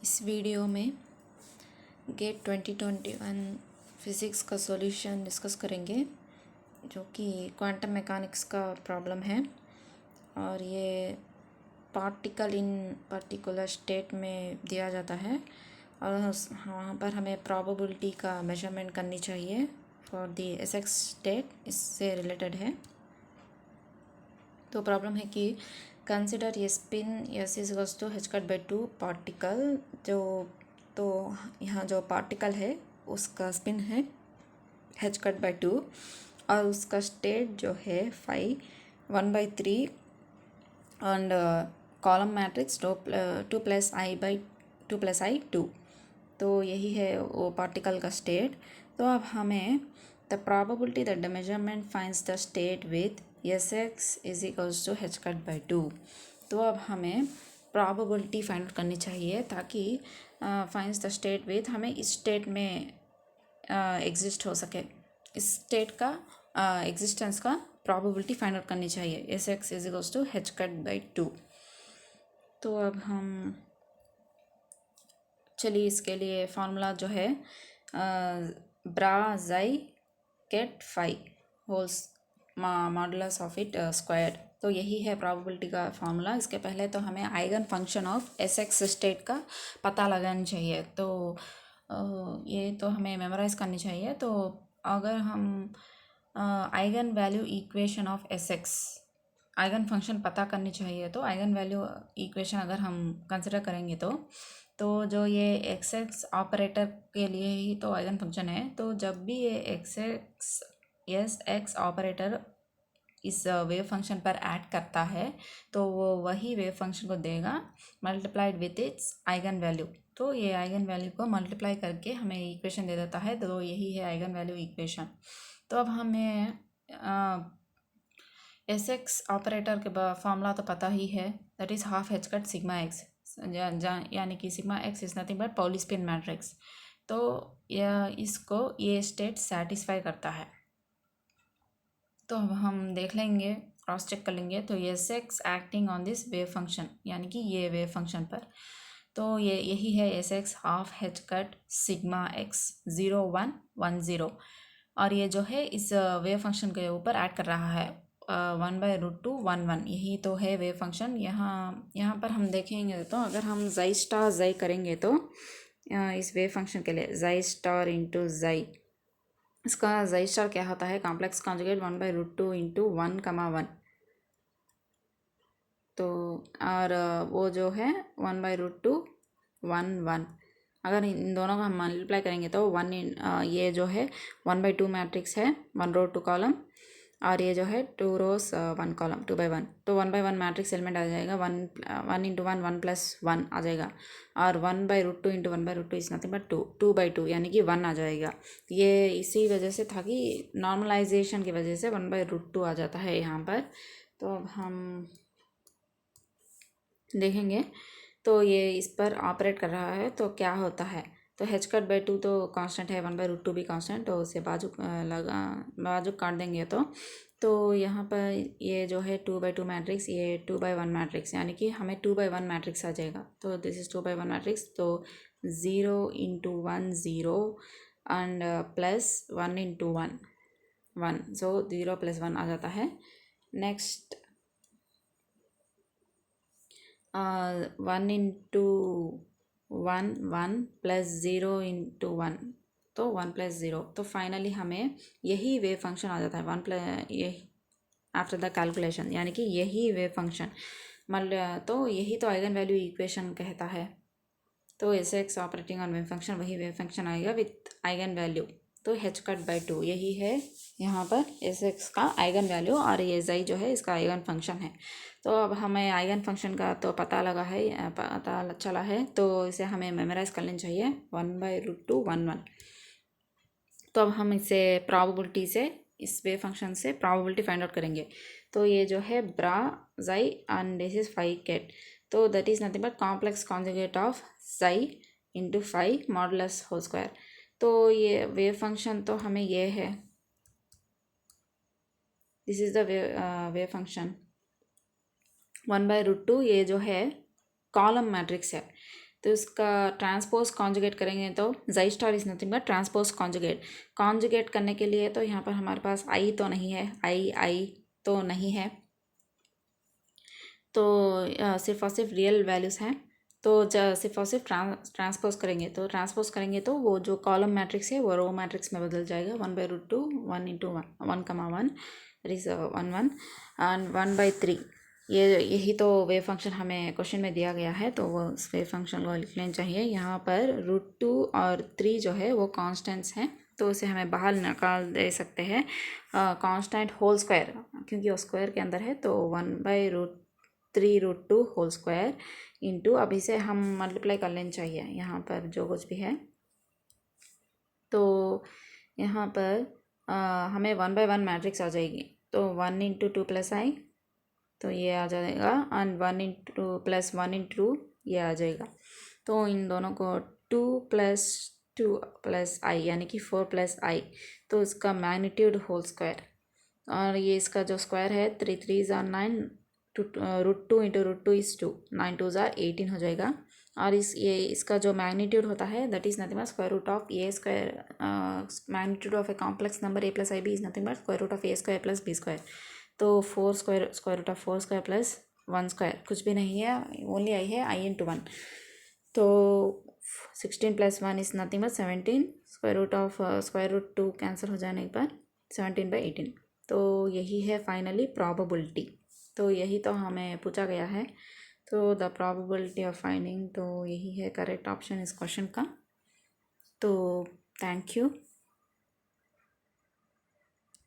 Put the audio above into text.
इस वीडियो में gate 2021 physics का सॉल्यूशन डिस्कस करेंगे, जो कि क्वांटम मैकेनिक्स का प्रॉब्लम है। और ये पार्टिकल इन पर्टिकुलर स्टेट में दिया जाता है और वहाँ पर हमें प्रोबेबिलिटी का मेजरमेंट करनी चाहिए फॉर दी एसएक्स स्टेट। इससे रिलेटेड है। तो प्रॉब्लम है कि कंसिडर ये spin S is equals to h cut by 2 particle. तो यहाँ जो पार्टिकल है उसका स्पिन है h कट बाई 2 और उसका स्टेट जो है 1/3 and column matrix 2 plus i by 2 plus i 2। तो यही है वो पार्टिकल का स्टेट। तो अब हमें the probability that the measurement finds the state with Sx is equals to h cut by 2। तो अब हमें प्रोबेबिलिटी फाइंड आउट करनी चाहिए ताकि फाइंड्स द स्टेट विथ हमें इस स्टेट में एग्जिस्ट हो सके। इस स्टेट का एग्जिस्टेंस का प्रोबेबिलिटी फाइंड आउट करनी चाहिए। Sx is equals to h cut by 2। तो अब हम चलिए इसके लिए फार्मूला जो है bra psi ket phi whole's modulus of it square. तो यही है प्रोबेबिलिटी का फार्मूला। इसके पहले तो हमें eigen function of SX state का पता लगाना चाहिए। तो ये तो हमें मेमोराइज करनी चाहिए। तो अगर हम eigen value equation of SX eigen function पता करनी चाहिए, तो आइगन वैल्यू इक्वेशन अगर हम कंसिडर करेंगे तो जो ये एक्स ऑपरेटर के लिए ही तो आइगन फंक्शन है। तो जब भी ये एक्स ऑपरेटर इस वेव फंक्शन पर ऐड करता है तो वो वही वेव फंक्शन को देगा multiplied with its eigen value. तो ये आइगन वैल्यू को मल्टीप्लाई करके हमें इक्वेशन दे देता है। तो यही है आइगन वैल्यू इक्वेशन। तो अब हमें एस एक्स ऑपरेटर के फॉर्मूला तो पता ही है, that is half h cut sigma X, यानी कि sigma X is nothing but Pauli spin matrix. तो इसको ये स्टेट सेटिस्फाई करता है। तो अब हम देख लेंगे, क्रॉस चेक कर लेंगे। तो S x acting on this wave function, यानी कि ये वेव फंक्शन पर, तो यही है S x half h cut sigma x 0 1 1 0। और ये जो है इस वेव फंक्शन के ऊपर ऐड कर रहा है 1/√2 1 1। यही तो है वेव फंक्शन। यहाँ पर हम देखेंगे तो अगर हम जाई स्टार जाई करेंगे तो इस वेव फंक्शन के लिए जाई स्टार इंटू जाई, इसका जाई स्टार क्या होता है, कॉम्प्लेक्स कॉन्जुगेट 1/√2 इंटू 1, 1। तो और वो जो है 1/√2 1 1। अगर इन दोनों का हम मल्टीप्लाई करेंगे तो ये जो है 1/2 मैट्रिक्स है, 1 रो 2 कॉलम, और ये जो है 2 रोज 1 कॉलम 2/1। तो 1/1 मैट्रिक्स एलिमेंट आ जाएगा, 1 इंटू 1 1 प्लस 1 आ जाएगा। और 1/√2 इंटू 1/√2 इज नथिंग बट 2/2 यानी कि 1 आ जाएगा। ये इसी वजह से था कि नॉर्मलाइजेशन की वजह से 1/√2 आ जाता है यहाँ पर। तो अब हम देखेंगे तो ये इस पर ऑपरेट कर रहा है तो क्या होता है। तो h कट बाई 2 तो कांस्टेंट है, 1/√2 भी कांस्टेंट, तो उसे बाजू काट देंगे तो यहाँ पर ये जो है 2/2 मैट्रिक्स, ये 2/1 मैट्रिक्स, यानी कि हमें 2/1 मैट्रिक्स आ जाएगा। तो दिस इज 2/1 मैट्रिक्स। तो 0 इंटू 1 0 एंड प्लस 1 इंटू 1 1। सो 0 + 1 आ जाता है। नेक्स्ट 1 इंटू 1 1 प्लस 0 इंटू 1, तो 1 + 0। तो फाइनली हमें यही वेव फंक्शन आ जाता है 1 + ये आफ्टर द कैलकुलेशन, यानी कि यही वेव फंक्शन तो यही तो आइगन वैल्यू इक्वेशन कहता है। तो S x operating on wave function वही वेव फंक्शन आएगा विथ आइगन वैल्यू। तो h कट बाई 2 यही है यहाँ पर एस एक्स का आइगन वैल्यू, और ये जाई जो है इसका आइगन फंक्शन है। तो अब हमें आइगन फंक्शन का तो पता चला है, तो इसे हमें मेमोराइज कर लेना चाहिए 1/√2 1 1। तो अब हम इसे प्रोबेबिलिटी से, इस वेव फंक्शन से प्रोबेबिलिटी फाइंड आउट करेंगे। तो ये जो है bra psi and this is phi ket, तो that is nothing but complex conjugate of psi into phi modulus whole square. तो ये वेव फंक्शन तो हमें ये है, this is the wave function 1/√2। ये जो है कॉलम मैट्रिक्स है। तो इसका ट्रांसपोज कॉन्जुगेट करेंगे तो psi star is nothing but transpose conjugate करने के लिए तो यहाँ पर हमारे पास आई तो नहीं है, आई तो नहीं है, तो सिर्फ और सिर्फ रियल वैल्यूज़ हैं। तो सिर्फ और सिर्फ ट्रांसपोज करेंगे तो वो जो कॉलम मैट्रिक्स है वो रो मैट्रिक्स में बदल जाएगा। 1/√2 1 इंटू 1, दैट इज़ 1 एंड 1/3। यही तो वेव फंक्शन हमें क्वेश्चन में दिया गया है, तो वो उस वेव फंक्शन को लिख लेना चाहिए। यहाँ पर √2 और 3 जो है वो कांस्टेंट्स हैं, तो उसे हमें बाहर निकाल दे सकते हैं कांस्टेंट होल स्क्वायर, क्योंकि वो स्क्वायर के अंदर है। तो 1/3√2 होल स्क्वायर इंटू, अब इसे हम मल्टीप्लाई कर लेना चाहिए यहाँ पर जो कुछ भी है। तो यहाँ पर हमें 1/1 मैट्रिक्स आ जाएगी, तो 1 इंटू 2 प्लस आई, तो ये आ जाएगा, एंड 1 इंटू प्लस 1 इंटू ये आ जाएगा। तो इन दोनों को 2 + 2 + i यानी कि 4 + i, तो इसका मैग्नीट्यूड होल स्क्वायर, और ये इसका जो स्क्वायर है 3 3 ज़ा 9, √2 इंटू √2 इज़ 2, 9 2 ज़ा 18 हो जाएगा। और इसका जो मैग्नीट्यूड होता है that is nothing but square root of a square, magnitude of a complex number a + ib is nothing but square root of a square + b square. तो 4 square root of 4 square plus 1 square कुछ भी नहीं है, only I है, i into 1। तो 16 + 1 is nothing but 17, square root 2 cancel हो जाने पर 17/18। तो यही है फाइनली प्रोबेबिलिटी। तो यही तो हमें पूछा गया है, तो द प्रोबेबिलिटी ऑफ फाइंडिंग, तो यही है करेक्ट ऑप्शन इस क्वेश्चन का। तो थैंक यू।